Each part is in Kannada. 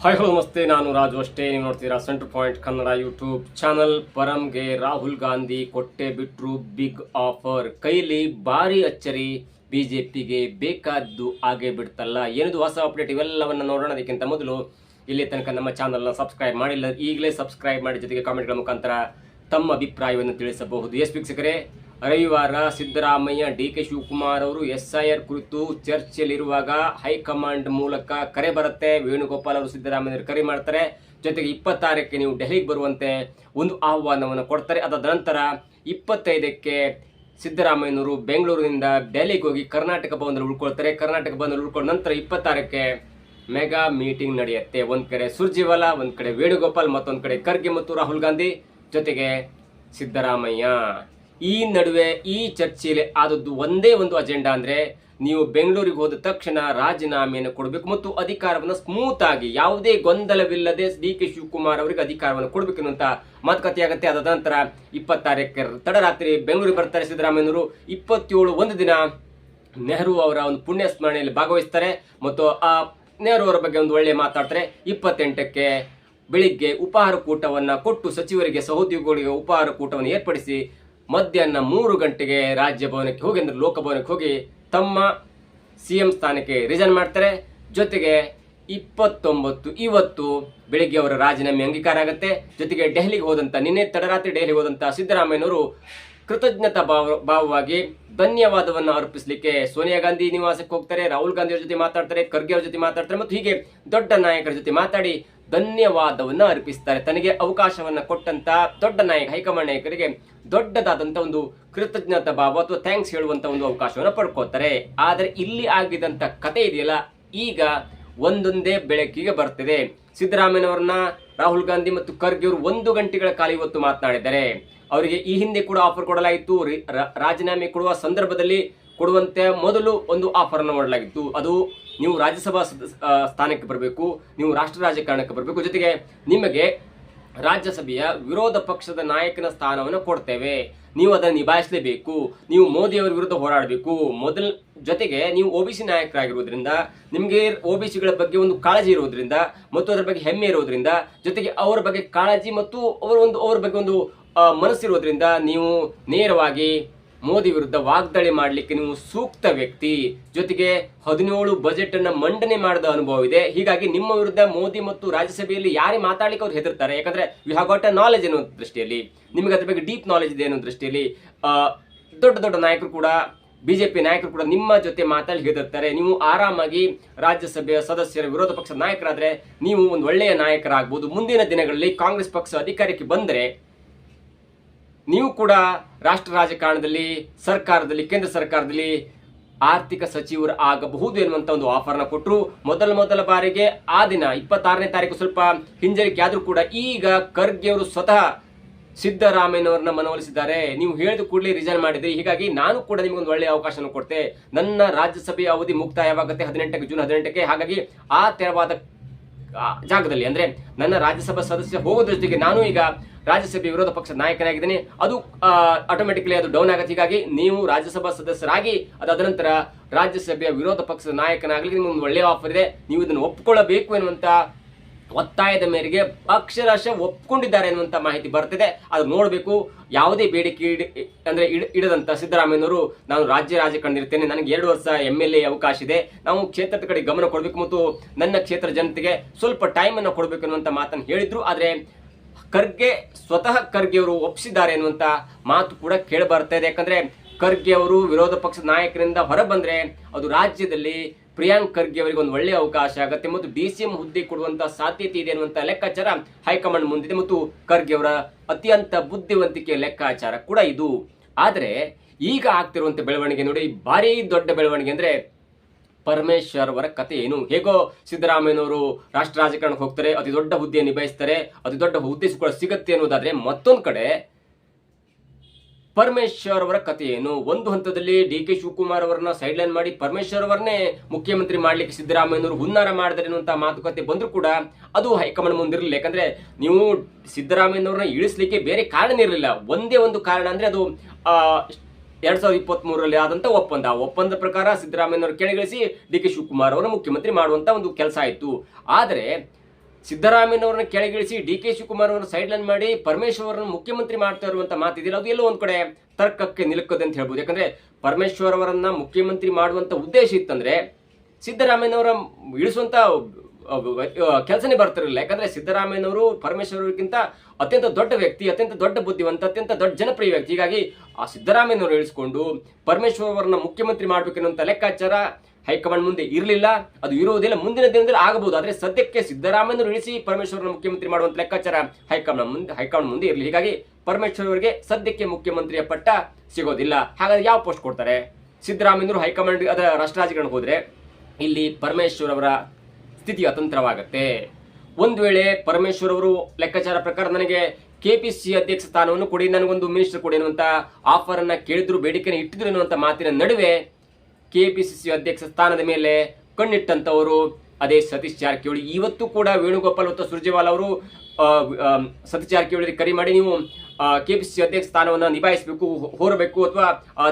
ಹಾಯ್ ಹಲೋ ನಮಸ್ತೆ, ನಾನು ರಾಜು ಅಷ್ಟೇ. ನೀವು ನೋಡ್ತೀರಾ center point Kannada YouTube channel. ಪರಂಗೆ ರಾಹುಲ್ ಗಾಂಧಿ ಕೊಟ್ಟೆ ಬಿಟ್ರು ಬಿಗ್ ಆಫರ್. ಕೈಲಿ ಭಾರಿ ಅಚ್ಚರಿ, ಬಿಜೆಪಿಗೆ ಬೇಕಾದ್ದು ಆಗೇ ಬಿಡ್ತಲ್ಲ. ಏನಿದು ಹೊಸ ಅಪ್ಡೇಟ್, ಇವೆಲ್ಲವನ್ನ ನೋಡೋಣ. ಅದಕ್ಕಿಂತ ಮೊದಲು ಇಲ್ಲಿ ತನಕ ನಮ್ಮ ಚಾನಲ್ನ ಸಬ್ಸ್ಕ್ರೈಬ್ ಮಾಡಿಲ್ಲ, ಈಗಲೇ ಸಬ್ಸ್ಕ್ರೈಬ್ ಮಾಡಿ, ಜೊತೆಗೆ ಕಾಮೆಂಟ್ಗಳ ಮುಖಾಂತರ ತಮ್ಮ ಅಭಿಪ್ರಾಯವನ್ನು ತಿಳಿಸಬಹುದು. ವೀಕ್ಷಕರೇ, ರವಿವಾರ ಸಿದ್ದರಾಮಯ್ಯ ಡಿ.ಕೆ. ಶಿವಕುಮಾರ್ ಅವರು SIR ಕುರಿತು ಚರ್ಚೆಯಲ್ಲಿರುವಾಗ ಹೈಕಮಾಂಡ್ ಮೂಲಕ ಕರೆ ಬರುತ್ತೆ. ವೇಣುಗೋಪಾಲ್ ಅವರು ಸಿದ್ದರಾಮಯ್ಯ ಕರೆ ಮಾಡ್ತಾರೆ. ಜೊತೆಗೆ 26ಕ್ಕೆ ನೀವು ಡೆಲ್ಲಿಗೆ ಬರುವಂತೆ ಒಂದು ಆಹ್ವಾನವನ್ನು ಕೊಡ್ತಾರೆ. ಅದಾದ ನಂತರ 25ಕ್ಕೆ ಸಿದ್ದರಾಮಯ್ಯನವರು ಬೆಂಗಳೂರಿನಿಂದ ಡೆಲ್ಲಿಗೆ ಹೋಗಿ ಕರ್ನಾಟಕ ಭವನದಲ್ಲಿ ಉಳ್ಕೊಳ್ತಾರೆ. ಕರ್ನಾಟಕ ಭವನದಲ್ಲಿ ಉಳ್ಕೊಂಡ ನಂತರ 26ಕ್ಕೆ ಮೆಗಾ ಮೀಟಿಂಗ್ ನಡೆಯುತ್ತೆ. ಒಂದ್ ಕಡೆ ಸುರ್ಜಿವಾಲಾ, ಒಂದ್ ಕಡೆ ವೇಣುಗೋಪಾಲ್, ಮತ್ತೊಂದ್ ಕಡೆ ಖರ್ಗೆ ಮತ್ತು ರಾಹುಲ್ ಗಾಂಧಿ, ಜೊತೆಗೆ ಸಿದ್ದರಾಮಯ್ಯ. ಈ ನಡುವೆ ಈ ಚರ್ಚೆಯಲ್ಲಿ ಆದದ್ದು ಒಂದೇ ಒಂದು ಅಜೆಂಡಾ, ಅಂದ್ರೆ ನೀವು ಬೆಂಗಳೂರಿಗೆ ಹೋದ ತಕ್ಷಣ ರಾಜೀನಾಮೆಯನ್ನು ಕೊಡಬೇಕು ಮತ್ತು ಅಧಿಕಾರವನ್ನು ಸ್ಮೂತ್ ಆಗಿ, ಯಾವುದೇ ಗೊಂದಲವಿಲ್ಲದೆ ಡಿ.ಕೆ. ಶಿವಕುಮಾರ್ ಅವರಿಗೆ ಅಧಿಕಾರವನ್ನು ಕೊಡಬೇಕು ಅನ್ನುವಂತ ಮಾತುಕತೆ ಆಗುತ್ತೆ. ಅದಾದ ನಂತರ 26ಕ್ಕೆ ತಡರಾತ್ರಿ ಬೆಂಗಳೂರಿಗೆ ಬರ್ತಾರೆ ಸಿದ್ದರಾಮಯ್ಯನವರು. 27 ಒಂದು ದಿನ ನೆಹರು ಅವರ ಒಂದು ಪುಣ್ಯ ಸ್ಮರಣೆಯಲ್ಲಿ ಭಾಗವಹಿಸ್ತಾರೆ ಮತ್ತು ಆ ನೆಹರು ಅವರ ಬಗ್ಗೆ ಒಂದು ಒಳ್ಳೆ ಮಾತಾಡ್ತಾರೆ. 28ಕ್ಕೆ ಬೆಳಿಗ್ಗೆ ಉಪಹಾರ ಕೂಟವನ್ನ ಕೊಟ್ಟು ಸಚಿವರಿಗೆ, ಸಹೋದ್ಯೋಗಿಗಳಿಗೆ ಉಪಹಾರ ಕೂಟವನ್ನು ಏರ್ಪಡಿಸಿ ಮಧ್ಯಾಹ್ನ 3 ಗಂಟೆಗೆ ರಾಜ್ಯಭವನಕ್ಕೆ ಹೋಗಿ, ಅಂದ್ರೆ ಲೋಕಭವನಕ್ಕೆ ಹೋಗಿ ತಮ್ಮ CM ಸ್ಥಾನಕ್ಕೆ ರಿಸೈನ್ ಮಾಡ್ತಾರೆ. ಜೊತೆಗೆ 29 ಇವತ್ತು ಬೆಳಿಗ್ಗೆ ಅವರ ರಾಜೀನಾಮೆ ಅಂಗೀಕಾರ ಆಗುತ್ತೆ. ಜೊತೆಗೆ ಡೆಲ್ಲಿಗೆ ಹೋದಂತ, ನಿನ್ನೆ ತಡರಾತ್ರಿ ಡೆಲ್ಲಿಗೆ ಹೋದಂತ ಸಿದ್ದರಾಮಯ್ಯನವರು ಕೃತಜ್ಞತಾ ಭಾವವಾಗಿ ಧನ್ಯವಾದವನ್ನು ಅರ್ಪಿಸಲಿಕ್ಕೆ ಸೋನಿಯಾ ಗಾಂಧಿ ನಿವಾಸಕ್ಕೆ ಹೋಗ್ತಾರೆ. ರಾಹುಲ್ ಗಾಂಧಿ ಅವರ ಜೊತೆ ಮಾತಾಡ್ತಾರೆ, ಖರ್ಗೆ ಅವರ ಜೊತೆ ಮಾತಾಡ್ತಾರೆ ಮತ್ತು ಹೀಗೆ ದೊಡ್ಡ ನಾಯಕರ ಜೊತೆ ಮಾತಾಡಿ ಧನ್ಯವಾದವನ್ನ ಅರ್ಪಿಸ್ತಾರೆ. ತನಗೆ ಅವಕಾಶವನ್ನ ಕೊಟ್ಟಂತ ದೊಡ್ಡ ನಾಯಕ, ಹೈಕಮಾಂಡ್ ನಾಯಕರಿಗೆ ದೊಡ್ಡದಾದಂತ ಒಂದು ಕೃತಜ್ಞತಾ ಭಾವ ಅಥವಾ ಥ್ಯಾಂಕ್ಸ್ ಹೇಳುವಂತ ಒಂದು ಅವಕಾಶವನ್ನ ಪಡ್ಕೋತಾರೆ. ಆದ್ರೆ ಇಲ್ಲಿ ಆಗಿದಂತ ಕತೆ ಇದೆಯಲ್ಲ, ಈಗ ಒಂದೊಂದೇ ಬೆಳಕಿಗೆ ಬರ್ತಿದೆ. ಸಿದ್ದರಾಮಯ್ಯನವರನ್ನ ರಾಹುಲ್ ಗಾಂಧಿ ಮತ್ತು ಖರ್ಗೆ ಅವರು 1 ಗಂಟೆಗಳ ಕಾಲ ಇವತ್ತು ಮಾತನಾಡಿದ್ದಾರೆ. ಅವರಿಗೆ ಈ ಹಿಂದೆ ಕೂಡ ಆಫರ್ ಕೊಡಲಾಗಿತ್ತು. ರಾಜೀನಾಮೆ ಕೊಡುವ ಸಂದರ್ಭದಲ್ಲಿ ಕೊಡುವಂತೆ ಮೊದಲು ಒಂದು ಆಫರ್ ಅನ್ನು ಮಾಡಲಾಗಿತ್ತು. ಅದು ನೀವು ರಾಜ್ಯಸಭಾ ಸ್ಥಾನಕ್ಕೆ ಬರಬೇಕು, ನೀವು ರಾಷ್ಟ್ರ ರಾಜಕಾರಣಕ್ಕೆ ಬರಬೇಕು, ಜೊತೆಗೆ ನಿಮಗೆ ರಾಜ್ಯಸಭೆಯ ವಿರೋಧ ಪಕ್ಷದ ನಾಯಕನ ಸ್ಥಾನವನ್ನು ಕೊಡ್ತೇವೆ, ನೀವು ಅದನ್ನು ನಿಭಾಯಿಸಲೇಬೇಕು, ನೀವು ಮೋದಿ ಅವರ ವಿರುದ್ಧ ಹೋರಾಡಬೇಕು. ಜೊತೆಗೆ ನೀವು OBC ನಾಯಕರಾಗಿರೋದ್ರಿಂದ, ನಿಮಗೆ OBCಗಳ ಬಗ್ಗೆ ಒಂದು ಕಾಳಜಿ ಇರೋದ್ರಿಂದ ಮತ್ತು ಅದರ ಬಗ್ಗೆ ಹೆಮ್ಮೆ ಇರೋದ್ರಿಂದ, ಜೊತೆಗೆ ಅವರ ಬಗ್ಗೆ ಕಾಳಜಿ ಮತ್ತು ಅವರ ಬಗ್ಗೆ ಒಂದು ಮನಸ್ಸಿರೋದ್ರಿಂದ ನೀವು ನೇರವಾಗಿ ಮೋದಿ ವಿರುದ್ಧ ವಾಗ್ದಾಳಿ ಮಾಡಲಿಕ್ಕೆ ನೀವು ಸೂಕ್ತ ವ್ಯಕ್ತಿ. ಜೊತೆಗೆ 17 ಬಜೆಟ್ ಅನ್ನ ಮಂಡನೆ ಮಾಡಿದ ಅನುಭವ ಇದೆ. ಹೀಗಾಗಿ ನಿಮ್ಮ ವಿರುದ್ಧ ಮೋದಿ ಮತ್ತು ರಾಜ್ಯಸಭೆಯಲ್ಲಿ ಯಾರೇ ಮಾತಾಡ್ಲಿಕ್ಕೆ ಅವ್ರು ಹೆದರ್ತಾರೆ. ಯಾಕಂದ್ರೆ you have got a knowledge ಅನ್ನೋ ದೃಷ್ಟಿಯಲ್ಲಿ, ನಿಮಗೆ ಅದ್ರ ಬಗ್ಗೆ ಡೀಪ್ ನಾಲೆಜ್ ಇದೆ ಅನ್ನೋ ದೃಷ್ಟಿಯಲ್ಲಿ ದೊಡ್ಡ ದೊಡ್ಡ ನಾಯಕರು ಕೂಡ, ಬಿಜೆಪಿ ನಾಯಕರು ಕೂಡ ನಿಮ್ಮ ಜೊತೆ ಮಾತಾಡಿ ಹೆದರ್ತಾರೆ. ನೀವು ಆರಾಮಾಗಿ ರಾಜ್ಯಸಭೆಯ ಸದಸ್ಯರ, ವಿರೋಧ ಪಕ್ಷದ ನಾಯಕರಾದ್ರೆ ನೀವು ಒಂದು ಒಳ್ಳೆಯ ನಾಯಕರಾಗಬಹುದು. ಮುಂದಿನ ದಿನಗಳಲ್ಲಿ ಕಾಂಗ್ರೆಸ್ ಪಕ್ಷ ಅಧಿಕಾರಕ್ಕೆ ಬಂದರೆ ನೀವು ಕೂಡ ರಾಷ್ಟ್ರ ರಾಜಕಾರಣದಲ್ಲಿ, ಸರ್ಕಾರದಲ್ಲಿ, ಕೇಂದ್ರ ಸರ್ಕಾರದಲ್ಲಿ ಆರ್ಥಿಕ ಸಿಚಿವರು ಆಗಬಹುದು ಎನ್ನುವಂತ ಒಂದು ಆಫರ್ನ ಕೊಟ್ಟರು. ಮೊದಲ ಬಾರಿಗೆ ಆ ದಿನ 26ನೇ ತಾರೀಕು ಸ್ವಲ್ಪ ಹಿಂಜರಿಕೆ ಆದ್ರೂ ಕೂಡ ಈಗ ಖರ್ಗೆ ಅವರು ಸ್ವತಃ ಸಿದ್ದರಾಮಯ್ಯನವರನ್ನ ಮನವೊಲಿಸಿದ್ದಾರೆ. ನೀವು ಹೇಳಿದ ಕೂಡಲೇ ರಿಸೈನ್ ಮಾಡಿದ್ರಿ, ಹೀಗಾಗಿ ನಾನು ಕೂಡ ನಿಮಗೊಂದು ಒಳ್ಳೆಯ ಅವಕಾಶವನ್ನು ಕೊಡ್ತೆ. ನನ್ನ ರಾಜ್ಯಸಭೆಯ ಅವಧಿ ಮುಕ್ತಾಯವಾಗುತ್ತೆ ಜೂನ್ 18ಕ್ಕೆ. ಹಾಗಾಗಿ ಆ ತೆರವಾದ ಜಾಗದಲ್ಲಿ, ಅಂದ್ರೆ ನನ್ನ ರಾಜ್ಯಸಭಾ ಸದಸ್ಯ ಹೋಗೋದ್ರ ಜೊತೆಗೆ ನಾನು ಈಗ ರಾಜ್ಯಸಭೆ ವಿರೋಧ ಪಕ್ಷದ ನಾಯಕನಾಗಿದ್ದೇನೆ, ಅದು ಆಟೋಮೆಟಿಕಲಿ ಅದು ಡೌನ್ ಆಗುತ್ತೆ. ಹೀಗಾಗಿ ನೀವು ರಾಜ್ಯಸಭಾ ಸದಸ್ಯರಾಗಿ ಅದಾದ ನಂತರ ರಾಜ್ಯಸಭೆಯ ವಿರೋಧ ಪಕ್ಷದ ನಾಯಕನಾಗಲಿಕ್ಕೆ ನಿಮ್ಗೆ ಒಂದು ಒಳ್ಳೆಯ ಆಫರ್ ಇದೆ, ನೀವು ಇದನ್ನು ಒಪ್ಪಿಕೊಳ್ಳಬೇಕು ಎನ್ನುವಂತ ಒತ್ತಾಯದ ಮೇರೆಗೆ ಅಕ್ಷರಶಃ ಒಪ್ಕೊಂಡಿದ್ದಾರೆ ಎನ್ನುವಂತ ಮಾಹಿತಿ ಬರ್ತಿದೆ. ಅದು ನೋಡಬೇಕು. ಯಾವುದೇ ಬೇಡಿಕೆ ಇಡದಂತ ಸಿದ್ದರಾಮಯ್ಯನವರು, ನಾನು ರಾಜ್ಯ ರಾಜಕಾರಣದಿರ್ತೇನೆ, ನನಗೆ 2 ವರ್ಷ MLA ಅವಕಾಶ ಇದೆ, ನಾವು ಕ್ಷೇತ್ರದ ಕಡೆ ಗಮನ ಕೊಡಬೇಕು ಮತ್ತು ನನ್ನ ಕ್ಷೇತ್ರ ಜನತೆಗೆ ಸ್ವಲ್ಪ ಟೈಮ್ ಅನ್ನು ಕೊಡಬೇಕು ಅನ್ನುವಂತ ಮಾತನ್ನು ಹೇಳಿದ್ರು. ಆದ್ರೆ ಸ್ವತಃ ಖರ್ಗೆ ಅವರು ಒಪ್ಪಿಸಿದ್ದಾರೆ ಎನ್ನುವಂತ ಮಾತು ಕೂಡ ಕೇಳಿ ಬರ್ತಾ ಇದೆ. ಯಾಕಂದ್ರೆ ಖರ್ಗೆ ಅವರು ವಿರೋಧ ಪಕ್ಷದ ನಾಯಕರಿಂದ ಹೊರ ಬಂದ್ರೆ ಅದು ರಾಜ್ಯದಲ್ಲಿ ಪ್ರಿಯಾಂಕ್ ಖರ್ಗೆ ಅವರಿಗೆ ಒಂದು ಒಳ್ಳೆಯ ಅವಕಾಶ ಆಗುತ್ತೆ ಮತ್ತು DCM ಹುದ್ದೆ ಕೊಡುವಂತ ಸಾಧ್ಯತೆ ಇದೆ ಅನ್ನುವಂತ ಲೆಕ್ಕಾಚಾರ ಹೈಕಮಾಂಡ್ ಮುಂದಿದೆ ಮತ್ತು ಖರ್ಗೆ ಅವರ ಅತ್ಯಂತ ಬುದ್ಧಿವಂತಿಕೆಯ ಲೆಕ್ಕಾಚಾರ ಕೂಡ ಇದು. ಆದ್ರೆ ಈಗ ಆಗ್ತಿರುವಂತ ಬೆಳವಣಿಗೆ ನೋಡಿ, ಭಾರಿ ದೊಡ್ಡ ಬೆಳವಣಿಗೆ. ಅಂದ್ರೆ ಪರಮೇಶ್ವರ್ ಅವರ ಕತೆ ಏನು? ಹೇಗೋ ಸಿದ್ದರಾಮಯ್ಯನವರು ರಾಷ್ಟ್ರ ರಾಜಕಾರಣಕ್ಕೆ ಹೋಗ್ತಾರೆ, ಅತಿ ದೊಡ್ಡ ಹುದ್ದೆ ನಿಭಾಯಿಸ್ತಾರೆ, ಅತಿ ದೊಡ್ಡ ಹುದ್ದೆ ಕೂಡ ಸಿಗುತ್ತೆ ಅನ್ನೋದಾದ್ರೆ, ಮತ್ತೊಂದು ಕಡೆ ಪರಮೇಶ್ವರ್ ಅವರ ಕತೆ ಏನು? ಒಂದು ಹಂತದಲ್ಲಿ ಡಿ.ಕೆ. ಶಿವಕುಮಾರ್ ಅವರನ್ನ ಸೈಡ್ ಲೈನ್ ಮಾಡಿ ಪರಮೇಶ್ವರ್ ಅವರನ್ನೇ ಮುಖ್ಯಮಂತ್ರಿ ಮಾಡ್ಲಿಕ್ಕೆ ಸಿದ್ದರಾಮಯ್ಯನವರು ಹುನ್ನಾರ ಮಾಡಿದ್ರೆ ಅನ್ನುವಂತ ಮಾತುಕತೆ ಬಂದ್ರು ಕೂಡ ಅದು ಹೈಕಮಾಂಡ್ ಮುಂದಿರಲಿಲ್ಲ. ಯಾಕಂದ್ರೆ ನೀವು ಸಿದ್ದರಾಮಯ್ಯನವ್ರನ್ನ ಇಳಿಸ್ಲಿಕ್ಕೆ ಬೇರೆ ಕಾರಣ ಇರಲಿಲ್ಲ. ಒಂದೇ ಒಂದು ಕಾರಣ, ಅಂದ್ರೆ ಅದು 2023ರಲ್ಲಿ ಆದಂತ ಒಪ್ಪಂದ. ಆ ಒಪ್ಪಂದ ಪ್ರಕಾರ ಸಿದ್ದರಾಮಯ್ಯನವರು ಕೆಳಗಿಳಿಸಿ ಡಿ.ಕೆ. ಶಿವಕುಮಾರ್ ಅವರ ಮುಖ್ಯಮಂತ್ರಿ ಮಾಡುವಂತ ಒಂದು ಕೆಲಸ ಆಯಿತು. ಆದರೆ ಸಿದ್ದರಾಮಯ್ಯನವರನ್ನ ಕೆಳಗಿಳಿಸಿ ಡಿ ಕೆ ಶಿವಕುಮಾರ್ ಅವರನ್ನು ಸೈಡ್ ಲೈನ್ ಮಾಡಿ ಪರಮೇಶ್ವರ್ ಅವರನ್ನು ಮುಖ್ಯಮಂತ್ರಿ ಮಾಡ್ತಾ ಇರುವಂತ ಮಾತಿದೆಯಲ್ಲ, ಅದು ಎಲ್ಲೋ ಒಂದ್ ಕಡೆ ತರ್ಕಕ್ಕೆ ನಿಲುಕದೆ ಅಂತ ಹೇಳ್ಬೋದು. ಯಾಕಂದ್ರೆ ಪರಮೇಶ್ವರ್ ಅವರನ್ನ ಮುಖ್ಯಮಂತ್ರಿ ಮಾಡುವಂತ ಉದ್ದೇಶ ಇತ್ತಂದ್ರೆ ಸಿದ್ದರಾಮಯ್ಯನವರ ಇಳಿಸುವಂತ ಕೆಲಸನೇ ಬರ್ತಿರಲಿಲ್ಲ. ಯಾಕಂದ್ರೆ ಸಿದ್ದರಾಮಯ್ಯನವರು ಪರಮೇಶ್ವರ್ ಅವರಿಗಿಂತ ಅತ್ಯಂತ ದೊಡ್ಡ ವ್ಯಕ್ತಿ, ಅತ್ಯಂತ ದೊಡ್ಡ ಬುದ್ಧಿವಂತ, ಅತ್ಯಂತ ದೊಡ್ಡ ಜನಪ್ರಿಯ ವ್ಯಕ್ತಿ. ಹೀಗಾಗಿ ಆ ಸಿದ್ದರಾಮಯ್ಯನವರು ಇಳಿಸಿಕೊಂಡು ಪರಮೇಶ್ವರ್ ಅವರನ್ನ ಮುಖ್ಯಮಂತ್ರಿ ಮಾಡಬೇಕೆನ್ನುವಂತ ಲೆಕ್ಕಾಚಾರ ಹೈಕಮಾಂಡ್ ಮುಂದೆ ಇರಲಿಲ್ಲ. ಅದು ಇರುವುದಿಲ್ಲ, ಮುಂದಿನ ದಿನದಲ್ಲಿ ಆಗಬಹುದು. ಆದ್ರೆ ಸದ್ಯಕ್ಕೆ ಸಿದ್ದರಾಮಯ್ಯನವರು ಇಳಿಸಿ ಪರಮೇಶ್ವರನ ಮುಖ್ಯಮಂತ್ರಿ ಮಾಡುವಂತ ಲೆಕ್ಕಾಚಾರ ಹೈಕಮಾಂಡ್ ಮುಂದೆ ಇರಲಿ. ಹೀಗಾಗಿ ಪರಮೇಶ್ವರ್ ಅವರಿಗೆ ಸದ್ಯಕ್ಕೆ ಮುಖ್ಯಮಂತ್ರಿಯ ಪಟ್ಟ ಸಿಗೋದಿಲ್ಲ. ಹಾಗಾದ್ರೆ ಯಾವ ಪೋಸ್ಟ್ ಕೊಡ್ತಾರೆ? ಸಿದ್ದರಾಮಯ್ಯನವರು ಹೈಕಮಾಂಡ್ ಅದರ ರಾಷ್ಟ್ರ ರಾಜಕಾರಣಕ್ಕೆ ಹೋದ್ರೆ ಇಲ್ಲಿ ಪರಮೇಶ್ವರ್ ಅವರ ಸ್ಥಿತಿ ಅತಂತ್ರವಾಗುತ್ತೆ. ಒಂದು ವೇಳೆ ಪರಮೇಶ್ವರ್ ಅವರು ಲೆಕ್ಕಾಚಾರ ಪ್ರಕಾರ ನನಗೆ ಕೆಪಿಸಿಸಿ ಅಧ್ಯಕ್ಷ ಸ್ಥಾನವನ್ನು ಕೊಡಿ, ನನಗೊಂದು ಮಿನಿಸ್ಟರ್ ಕೊಡಿ ಅನ್ನುವಂತ ಆಫರ್ ಅನ್ನ ಕೇಳಿದ್ರು, ಬೇಡಿಕೆಯನ್ನು ಇಟ್ಟಿದ್ರು ಅನ್ನುವಂತ ಮಾತಿನ ನಡುವೆ ಕೆಪಿಸಿಸಿ ಅಧ್ಯಕ್ಷ ಸ್ಥಾನದ ಮೇಲೆ ಕಣ್ಣಿಟ್ಟಂತವರು ಅದೇ ಸತೀಶ್ ಜಾರಕಿಹೊಳಿ. ಇವತ್ತು ಕೂಡ ವೇಣುಗೋಪಾಲ್ ಮತ್ತು ಸುರ್ಜೇವಾಲಾ ಅವರು ಸತೀಶ್ ಜಾರಕಿಹೊಳಿ ಕರೆ ಮಾಡಿ ನೀವು ಕೆಪಿಸಿಸಿ ಅಧ್ಯಕ್ಷ ಸ್ಥಾನವನ್ನು ನಿಭಾಯಿಸಬೇಕು, ಹೋರಬೇಕು ಅಥವಾ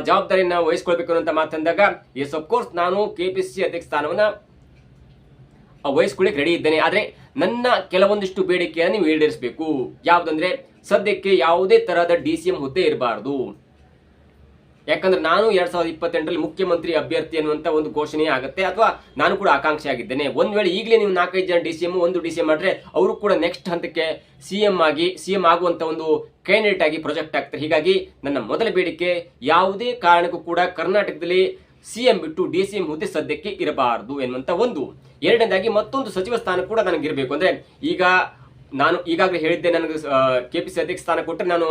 ಜವಾಬ್ದಾರಿಯನ್ನು ವಹಿಸ್ಕೊಳ್ಬೇಕು ಅನ್ನುವಂತ ಮಾತಂದಾಗ ಎಸ್ ಆಫ್ ಕೋರ್ಸ್ ನಾನು ಕೆಪಿಸಿಸಿ ಅಧ್ಯಕ್ಷ ಸ್ಥಾನವನ್ನ ವಹಿಸ್ಕೊಳ್ಳಿಕ್ಕೆ ರೆಡಿ ಇದ್ದೇನೆ. ಆದ್ರೆ ನನ್ನ ಕೆಲವೊಂದಿಷ್ಟು ಬೇಡಿಕೆಯನ್ನು ನೀವು ಈಡೇರಿಸಬೇಕು. ಯಾವುದಂದ್ರೆ ಸದ್ಯಕ್ಕೆ ಯಾವುದೇ ತರಹದ DCM ಹುದ್ದೆ ಇರಬಾರದು. ಯಾಕಂದ್ರೆ ನಾನು 2028ರಲ್ಲಿ ಮುಖ್ಯಮಂತ್ರಿ ಅಭ್ಯರ್ಥಿ ಅನ್ನುವಂತ ಒಂದು ಘೋಷಣೆ ಆಗುತ್ತೆ, ಅಥವಾ ನಾನು ಕೂಡ ಆಕಾಂಕ್ಷಿ ಆಗಿದ್ದೇನೆ. ಒಂದ್ ವೇಳೆ ಈಗಲೇ ನೀವು 4-5 ಜನ DCM ಒಂದು DCM ಮಾಡಿದ್ರೆ ಅವರು ಕೂಡ ನೆಕ್ಸ್ಟ್ ಹಂತಕ್ಕೆ ಸಿಎಂ ಆಗುವಂತ ಒಂದು ಕ್ಯಾಂಡಿಡೇಟ್ ಆಗಿ ಪ್ರೊಜೆಕ್ಟ್ ಆಗ್ತಾರೆ. ಹೀಗಾಗಿ ನನ್ನ ಮೊದಲ ಬೇಡಿಕೆ ಯಾವುದೇ ಕಾರಣಕ್ಕೂ ಕೂಡ ಕರ್ನಾಟಕದಲ್ಲಿ ಸಿಎಂ ಬಿಟ್ಟು DCM ಹುದ್ದೆ ಸದ್ಯಕ್ಕೆ ಇರಬಾರದು ಎನ್ನುವಂತ ಒಂದು. ಎರಡನೇದಾಗಿ ಮತ್ತೊಂದು ಸಚಿವ ಸ್ಥಾನ ಕೂಡ ನನಗಿರಬೇಕು. ಅಂದ್ರೆ ಈಗ ನಾನು ಈಗಾಗಲೇ ಹೇಳಿದ್ದೆ, ನನಗೆ ಕೆಪಿಸಿ ಅಧ್ಯಕ್ಷ ಸ್ಥಾನ ಕೊಟ್ಟರೆ ನಾನು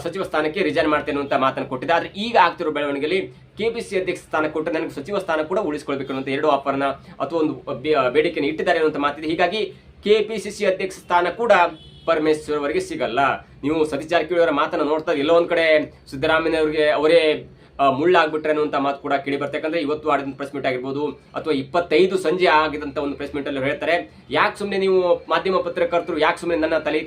ಸಚಿವ ಸ್ಥಾನಕ್ಕೆ ರಿಸೈನ್ ಮಾಡ್ತೇನೆ ಅಂತ ಮಾತನ್ನು ಕೊಟ್ಟಿದ್ದೆ. ಆದ್ರೆ ಈಗ ಆಗ್ತಿರೋ ಬೆಳವಣಿಗೆಯಲ್ಲಿ ಕೆಪಿಸಿ ಅಧ್ಯಕ್ಷ ಸ್ಥಾನ ಕೊಟ್ಟರೆ ನನಗೆ ಸಚಿವ ಸ್ಥಾನ ಕೂಡ ಉಳಿಸಿಕೊಳ್ಬೇಕು ಅನ್ನುವಂತ ಎರಡು ಆಫರ್ನ ಅಥವಾ ಒಂದು ಬೇಡಿಕೆಯನ್ನು ಇಟ್ಟಿದ್ದಾರೆ ಅನ್ನುವಂತ ಮಾತಿದೆ. ಹೀಗಾಗಿ ಕೆಪಿಸಿಸಿ ಅಧ್ಯಕ್ಷ ಸ್ಥಾನ ಕೂಡ ಪರಮೇಶ್ವರ್ ಅವರಿಗೆ ಸಿಗಲ್ಲ. ನೀವು ಸತೀಶ್ ಜಾರಕಿಹೊಳಿ ಅವರ ಮಾತನ್ನು ನೋಡ್ತಾ ಎಲ್ಲೋ ಒಂದ್ ಕಡೆ ಸಿದ್ದರಾಮಯ್ಯ ಅವರಿಗೆ ಅವರೇ ಮುಳ್ಳಾಗ್ಬಿಟ್ರೆ ಅನ್ನುವಂತ ಮಾತು ಕೂಡ ಕೇಳಿ ಬರ್ತದೆ. ಯಾಕಂದ್ರೆ ಇವತ್ತು ಆಡಿದ ಪ್ರೆಸ್ ಮೀಟ್ ಆಗಿರ್ಬೋದು ಅಥವಾ 25 ಸಂಜೆ ಆಗಿದಂತ ಒಂದು ಪ್ರೆಸ್ ಮೀಟ್ ಅಲ್ಲಿ ಹೇಳ್ತಾರೆ, ಯಾಕೆ ಸುಮ್ಮನೆ ನೀವು ಮಾಧ್ಯಮ ಪತ್ರಕರ್ತರು ಯಾಕೆ ಸುಮ್ಮನೆ ನನ್ನ ತಲೆ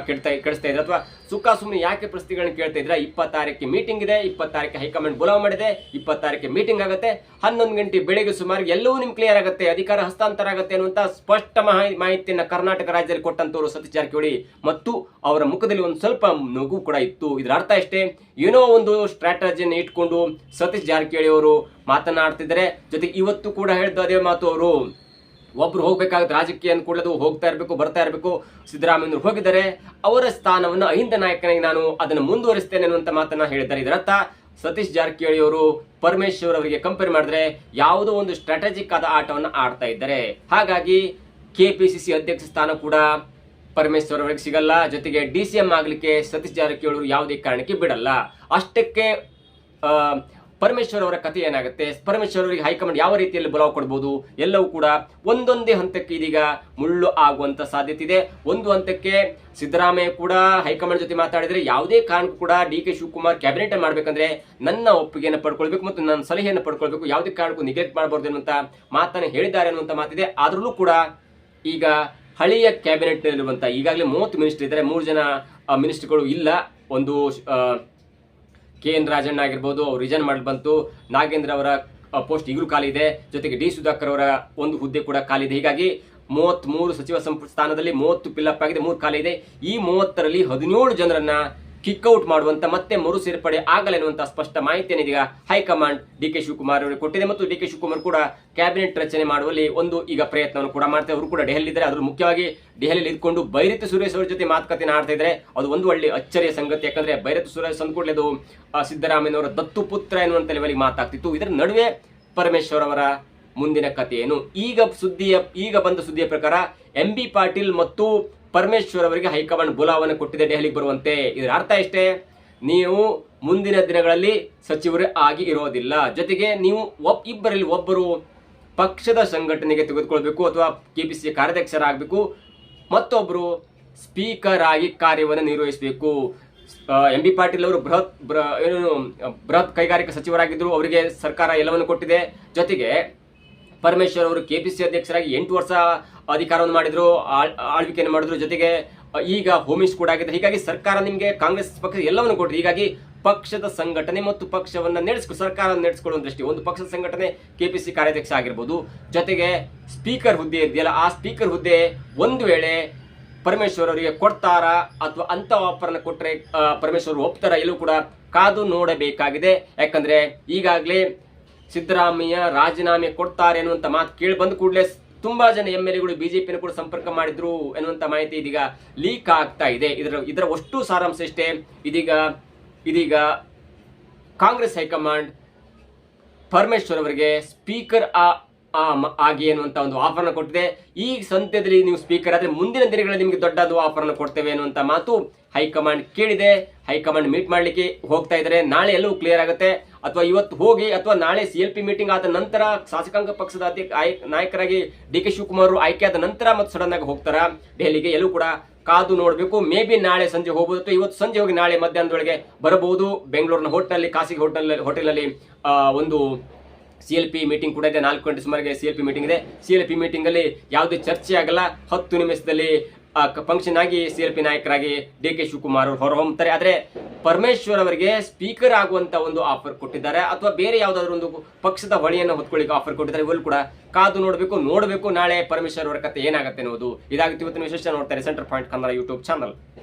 ಕೆಡಿಸ್ತಾ ಇದ್ರೆ, ಅಥವಾ ಸುಖ ಸುಮ್ಮನೆ ಯಾಕೆ ಪ್ರಶ್ನೆಗಳನ್ನ ಕೇಳ್ತಾ ಇದ್ರೆ? 26ಕ್ಕೆ ಮೀಟಿಂಗ್ ಇದೆ, 26ಕ್ಕೆ ಹೈಕಮಾಂಡ್ ಬುಲಾವ್ ಮಾಡಿದೆ, 26ಕ್ಕೆ ಮೀಟಿಂಗ್ ಆಗುತ್ತೆ, 11 ಗಂಟೆ ಬೆಳಿಗ್ಗೆ ಸುಮಾರು ಎಲ್ಲವೂ ನಿಮ್ಗೆ ಕ್ಲಿಯರ್ ಆಗುತ್ತೆ, ಅಧಿಕಾರ ಹಸ್ತಾಂತರ ಆಗುತ್ತೆ ಅನ್ನುವಂತ ಸ್ಪಷ್ಟ ಮಾಹಿತಿಯನ್ನ ಕರ್ನಾಟಕ ರಾಜ್ಯದಲ್ಲಿ ಕೊಟ್ಟಂತವರು ಸತೀಶ್ ಜಾರಕಿಹೊಳಿ ಮತ್ತು ಅವರ ಮುಖದಲ್ಲಿ ಒಂದು ಸ್ವಲ್ಪ ನಗು ಕೂಡ ಇತ್ತು. ಇದರ ಅರ್ಥ ಅಷ್ಟೇ, ಏನೋ ಒಂದು ಸ್ಟ್ರಾಟಜಿಯನ್ನು ಇಟ್ಕೊಂಡು ಸತೀಶ್ ಜಾರಕಿಹೊಳಿ ಅವರು ಮಾತನಾಡ್ತಿದ್ದಾರೆ. ಜೊತೆಗೆ ಇವತ್ತು ಕೂಡ ಹೇಳಿದ್ದು ಅದೇ ಮಾತು, ಅವರು ಒಬ್ರು ಹೋಗ್ಬೇಕಾಗುತ್ತೆ ರಾಜಕೀಯ ಅನ್ಕೊಳ್ಳೋದು, ಹೋಗ್ತಾ ಇರಬೇಕು ಬರ್ತಾ ಇರಬೇಕು. ಸಿದ್ದರಾಮಯ್ಯನವರು ಹೋಗಿದ್ದಾರೆ, ಅವರ ಸ್ಥಾನವನ್ನು ಅಹಿಂದ ನಾಯಕನಾಗಿ ನಾನು ಅದನ್ನು ಮುಂದುವರಿಸ್ತೇನೆ ಅನ್ನುವಂತ ಮಾತನ್ನ ಹೇಳಿದ್ದಾರೆ. ಇದರರ್ಥ ಸತೀಶ್ ಜಾರಕಿಹೊಳಿ ಅವರು ಪರಮೇಶ್ವರ್ ಅವರಿಗೆ ಕಂಪೇರ್ ಮಾಡಿದ್ರೆ ಯಾವುದೋ ಒಂದು ಸ್ಟ್ರಾಟಜಿಕ್ ಆದ ಆಟವನ್ನು ಆಡ್ತಾ ಇದ್ದಾರೆ. ಹಾಗಾಗಿ ಕೆಪಿಸಿಸಿ ಅಧ್ಯಕ್ಷ ಸ್ಥಾನ ಕೂಡ ಪರಮೇಶ್ವರ್ ಅವರಿಗೆ ಸಿಗಲ್ಲ. ಜೊತೆಗೆ DCM ಆಗ್ಲಿಕ್ಕೆ ಸತೀಶ್ ಜಾರಕಿಹೊಳಿ ಅವರು ಯಾವುದೇ ಕಾರಣಕ್ಕೆ ಬಿಡಲ್ಲ. ಅಷ್ಟಕ್ಕೆ ಪರಮೇಶ್ವರ್ ಅವರ ಕಥೆ ಏನಾಗುತ್ತೆ, ಪರಮೇಶ್ವರ್ ಅವರಿಗೆ ಹೈಕಮಾಂಡ್ ಯಾವ ರೀತಿಯಲ್ಲಿ ಬುಲಾವ್ ಕೊಡಬಹುದು, ಎಲ್ಲವೂ ಕೂಡ ಒಂದೊಂದೇ ಹಂತಕ್ಕೆ ಇದೀಗ ಮುಳ್ಳು ಆಗುವಂತ ಸಾಧ್ಯತೆ ಇದೆ. ಒಂದು ಹಂತಕ್ಕೆ ಸಿದ್ದರಾಮಯ್ಯ ಕೂಡ ಹೈಕಮಾಂಡ್ ಜೊತೆ ಮಾತಾಡಿದ್ರೆ ಯಾವುದೇ ಕಾರಣಕ್ಕೂ ಕೂಡ DK ಶಿವಕುಮಾರ್ ಕ್ಯಾಬಿನೆಟ್ ಮಾಡ್ಬೇಕಂದ್ರೆ ನನ್ನ ಒಪ್ಪಿಗೆಯನ್ನು ಪಡ್ಕೊಳ್ಬೇಕು ಮತ್ತು ನನ್ನ ಸಲಹೆಯನ್ನು ಪಡ್ಕೊಳ್ಬೇಕು, ಯಾವುದೇ ಕಾರಣಕ್ಕೂ ನೆಗ್ಲೆಕ್ಟ್ ಮಾಡಬಾರ್ದು ಅನ್ನುವಂತ ಮಾತನ್ನು ಹೇಳಿದ್ದಾರೆ ಅನ್ನುವಂತ ಮಾತಿದೆ. ಆದ್ರೂ ಕೂಡ ಈಗ ಹಳೆಯ ಕ್ಯಾಬಿನೆಟ್ ಇರುವಂತ ಈಗಾಗಲೇ 30 ಮಿನಿಸ್ಟರ್ ಇದ್ದಾರೆ, 3 ಜನ ಮಿನಿಸ್ಟರ್ಗಳು ಇಲ್ಲ. ಒಂದು KN ರಾಜಣ್ಣ ಆಗಿರ್ಬೋದು, ಅವ್ರು ರಿಸೈನ್ ಮಾಡಿ ಬಂತು. ನಾಗೇಂದ್ರ ಅವರ ಪೋಸ್ಟ್ ಈಗಲೂ ಖಾಲಿ ಇದೆ. ಜೊತೆಗೆ D ಸುಧಾಕರ್ ಅವರ ಒಂದು ಹುದ್ದೆ ಕೂಡ ಖಾಲಿ ಇದೆ. ಹೀಗಾಗಿ 33 ಸಚಿವ ಸಂಪುಟ ಸ್ಥಾನದಲ್ಲಿ 30 ಫಿಲ್ ಅಪ್ ಆಗಿದೆ, 3 ಖಾಲಿ ಇದೆ. ಈ 30ರಲ್ಲಿ 17 ಜನರನ್ನ ಕಿಕ್ಔಟ್ ಮಾಡುವಂತ ಮತ್ತೆ ಮರು ಸೇರ್ಪಡೆ ಆಗಲ್ಲ ಎನ್ನುವಂತ ಸ್ಪಷ್ಟ ಮಾಹಿತಿಯನ್ನು ಇದೀಗ ಹೈಕಮಾಂಡ್ DK ಶಿವಕುಮಾರ್ ಅವರಿಗೆ ಕೊಟ್ಟಿದೆ. ಮತ್ತು DK ಶಿವಕುಮಾರ್ ಕೂಡ ಕ್ಯಾಬಿನೆಟ್ ರಚನೆ ಮಾಡುವಲ್ಲಿ ಒಂದು ಈಗ ಪ್ರಯತ್ನವನ್ನು ಕೂಡ ಮಾಡ್ತಾರೆ. ಅವರು ಕೂಡ ದೆಹಲಿ ಇದ್ದಾರೆ. ಅದ್ರ ಮುಖ್ಯವಾಗಿ ದೆಹಲಿಯಲ್ಲಿ ಇದ್ಕೊಂಡು ಬೈರತಿ ಸುರೇಶ್ ಅವರ ಜೊತೆ ಮಾತುಕತೆ ಆಡ್ತಾ ಇದ್ದಾರೆ. ಅದು ಒಂದು ಒಳ್ಳೆ ಅಚ್ಚರಿಯ ಸಂಗತಿ. ಯಾಕಂದ್ರೆ ಬೈರತಿ ಸುರೇಶ್ ಅಂದ್ಕೊಳ್ಳಿ ಅದು ಸಿದ್ದರಾಮಯ್ಯನವರ ದತ್ತು ಪುತ್ರ ಎನ್ನುವಂತ ಲೆವೆಲ್ಗೆ ಮಾತಾಗ್ತಿತ್ತು. ಇದರ ನಡುವೆ ಪರಮೇಶ್ವರ್ ಅವರ ಮುಂದಿನ ಕಥೆ ಏನು? ಈಗ ಬಂದ ಸುದ್ದಿಯ ಪ್ರಕಾರ MB ಪಾಟೀಲ್ ಮತ್ತು ಪರಮೇಶ್ವರ್ ಅವರಿಗೆ ಹೈಕಮಾಂಡ್ ಬುಲಾವನ್ನು ಕೊಟ್ಟಿದೆ ದೆಹಲಿಗೆ ಬರುವಂತೆ. ಇದರ ಅರ್ಥ ಇಷ್ಟೇ, ನೀವು ಮುಂದಿನ ದಿನಗಳಲ್ಲಿ ಸಚಿವರೇ ಆಗಿ ಇರೋದಿಲ್ಲ. ಜೊತೆಗೆ ನೀವು ಇಬ್ಬರಲ್ಲಿ ಒಬ್ಬರು ಪಕ್ಷದ ಸಂಘಟನೆಗೆ ತೆಗೆದುಕೊಳ್ಬೇಕು ಅಥವಾ ಕೆಪಿಸಿಸಿ ಕಾರ್ಯಾಧ್ಯಕ್ಷರಾಗಬೇಕು, ಮತ್ತೊಬ್ಬರು ಸ್ಪೀಕರ್ ಆಗಿ ಕಾರ್ಯವನ್ನು ನಿರ್ವಹಿಸಬೇಕು. MB ಪಾಟೀಲ್ ಅವರು ಬೃಹತ್ ಕೈಗಾರಿಕಾ ಸಚಿವರಾಗಿದ್ದರು, ಅವರಿಗೆ ಸರ್ಕಾರ ಎಲ್ಲವನ್ನು ಕೊಟ್ಟಿದೆ. ಜೊತೆಗೆ ಪರಮೇಶ್ವರ್ ಅವರು ಕೆಪಿಸಿಸಿ ಅಧ್ಯಕ್ಷರಾಗಿ 8 ವರ್ಷ ಅಧಿಕಾರವನ್ನು ಮಾಡಿದ್ರು, ಆಳ್ವಿಕೆಯನ್ನು ಮಾಡಿದ್ರು. ಜೊತೆಗೆ ಈಗ ಹೋಮ್ ಮಿನಿಸ್ಟರ್ ಕೂಡ ಆಗಿದ್ದಾರೆ. ಹೀಗಾಗಿ ಸರ್ಕಾರ ನಿಮಗೆ ಕಾಂಗ್ರೆಸ್ ಪಕ್ಷ ಎಲ್ಲವನ್ನು ಕೊಟ್ಟಿದೆ. ಹೀಗಾಗಿ ಪಕ್ಷದ ಸಂಘಟನೆ ಮತ್ತು ಪಕ್ಷವನ್ನ ಸರ್ಕಾರ ನಡೆಸಿಕೊಳ್ಳುವ ದೃಷ್ಟಿ ಒಂದು ಪಕ್ಷದ ಸಂಘಟನೆ ಕೆಪಿಸಿ ಕಾರ್ಯಾಧ್ಯಕ್ಷ ಆಗಿರ್ಬೋದು, ಜೊತೆಗೆ ಸ್ಪೀಕರ್ ಹುದ್ದೆ ಇದೆಯಲ್ಲ ಆ ಸ್ಪೀಕರ್ ಹುದ್ದೆ ಒಂದು ವೇಳೆ ಪರಮೇಶ್ವರ್ ಅವರಿಗೆ ಕೊಡ್ತಾರಾ ಅಥವಾ ಅಂತ ಆಫರ್ನ ಕೊಟ್ಟರೆ ಪರಮೇಶ್ವರ್ ಒಪ್ತಾರ ಎಲ್ಲೂ ಕೂಡ ಕಾದು ನೋಡಬೇಕಾಗಿದೆ. ಯಾಕಂದ್ರೆ ಈಗಾಗಲೇ ಸಿದ್ದರಾಮಯ್ಯ ರಾಜೀನಾಮೆ ಕೊಡ್ತಾರೆ ಅನ್ನುವಂತ ಮಾತು ಕೇಳಿ ಬಂದ ಕೂಡಲೇ ತುಂಬಾ ಜನ ಎಂಎಲ್ಎಗಳು ಬಿಜೆಪಿಯನ್ನು ಕೂಡ ಸಂಪರ್ಕ ಮಾಡಿದ್ರು ಎನ್ನುವಂತ ಮಾಹಿತಿ ಇದೀಗ ಲೀಕ್ ಆಗ್ತಾ ಇದೆ. ಇದರ ಅಷ್ಟು ಸಾರಾಂಶ ಇಷ್ಟೇ, ಇದೀಗ ಕಾಂಗ್ರೆಸ್ ಹೈಕಮಾಂಡ್ ಪರಮೇಶ್ವರ್ ಅವರಿಗೆ ಸ್ಪೀಕರ್ ಆಗಿ ಅನ್ನುವಂತ ಒಂದು ಆಫರ್ನ ಕೊಟ್ಟಿದೆ. ಈ ಸದ್ಯದಲ್ಲಿ ನೀವು ಸ್ಪೀಕರ್ ಆದ್ರೆ ಮುಂದಿನ ದಿನಗಳಲ್ಲಿ ನಿಮಗೆ ದೊಡ್ಡ ಆಫರ್ನ ಕೊಡ್ತೇವೆ ಅನ್ನುವಂತ ಮಾತು ಹೈಕಮಾಂಡ್ ಕೇಳಿದೆ. ಹೈಕಮಾಂಡ್ ಮೀಟ್ ಮಾಡ್ಲಿಕ್ಕೆ ಹೋಗ್ತಾ ಇದ್ದಾರೆ. ನಾಳೆ ಎಲ್ಲವೂ ಕ್ಲಿಯರ್ ಆಗುತ್ತೆ, ಅಥವಾ ಇವತ್ತು ಹೋಗಿ ಅಥವಾ ನಾಳೆ CLP ಮೀಟಿಂಗ್ ಆದ ನಂತರ ಶಾಸಕಾಂಗ ಪಕ್ಷದ ನಾಯಕರಾಗಿ DK ಶಿವಕುಮಾರ್ ಆಯ್ಕೆ ಆದ ನಂತರ ಮತ್ತೆ ಸಡನ್ ಆಗಿ ಹೋಗ್ತಾರ ದೆಹಲಿಗೆ, ಎಲ್ಲೂ ಕೂಡ ಕಾದು ನೋಡಬೇಕು. ಮೇ ಬಿ ನಾಳೆ ಸಂಜೆ ಹೋಗಬಹುದು ಅಥವಾ ಇವತ್ತು ಸಂಜೆ ಹೋಗಿ ನಾಳೆ ಮಧ್ಯಾಹ್ನದೊಳಗೆ ಬರಬಹುದು. ಬೆಂಗಳೂರಿನ ಹೋಟೆಲ್ ಖಾಸಗಿ ಹೋಟೆಲ್ನಲ್ಲಿ ಒಂದು CLP ಮೀಟಿಂಗ್ ಕೂಡ ಇದೆ. 4 ಗಂಟೆ ಸುಮಾರಿಗೆ CLP ಮೀಟಿಂಗ್ ಇದೆ. CLP ಮೀಟಿಂಗ್ ಅಲ್ಲಿ ಯಾವುದೇ ಚರ್ಚೆ ಆಗಲ್ಲ. 10 ನಿಮಿಷದಲ್ಲಿ ಫಂಕ್ಷನ್ ಆಗಿ CLP ನಾಯಕರಾಗಿ DK ಶಿವಕುಮಾರ್ ಅವರು ಹೊರಹೊಮ್ಮುತ್ತಾರೆ. ಆದ್ರೆ ಪರಮೇಶ್ವರ್ ಅವರಿಗೆ ಸ್ಪೀಕರ್ ಆಗುವಂತ ಒಂದು ಆಫರ್ ಕೊಟ್ಟಿದ್ದಾರೆ, ಅಥವಾ ಬೇರೆ ಯಾವ್ದಾದ್ರು ಒಂದು ಪಕ್ಷದ ಹೊಳೆಯನ್ನು ಹೊತ್ಕೊಳ್ಳಿಕ್ಕೆ ಆಫರ್ ಕೊಟ್ಟಿದ್ದಾರೆ. ಇವರು ಕೂಡ ಕಾದು ನೋಡಬೇಕು ನಾಳೆ ಪರಮೇಶ್ವರ್ ಅವರ ಕತೆ ಏನಾಗುತ್ತೆ ಅನ್ನೋದು. ಇದಾಗುತ್ತೆ ಇವತ್ತಿನ ವಿಶೇಷ. ನೋಡ್ತಾರೆ centre point Kannada YouTube channel.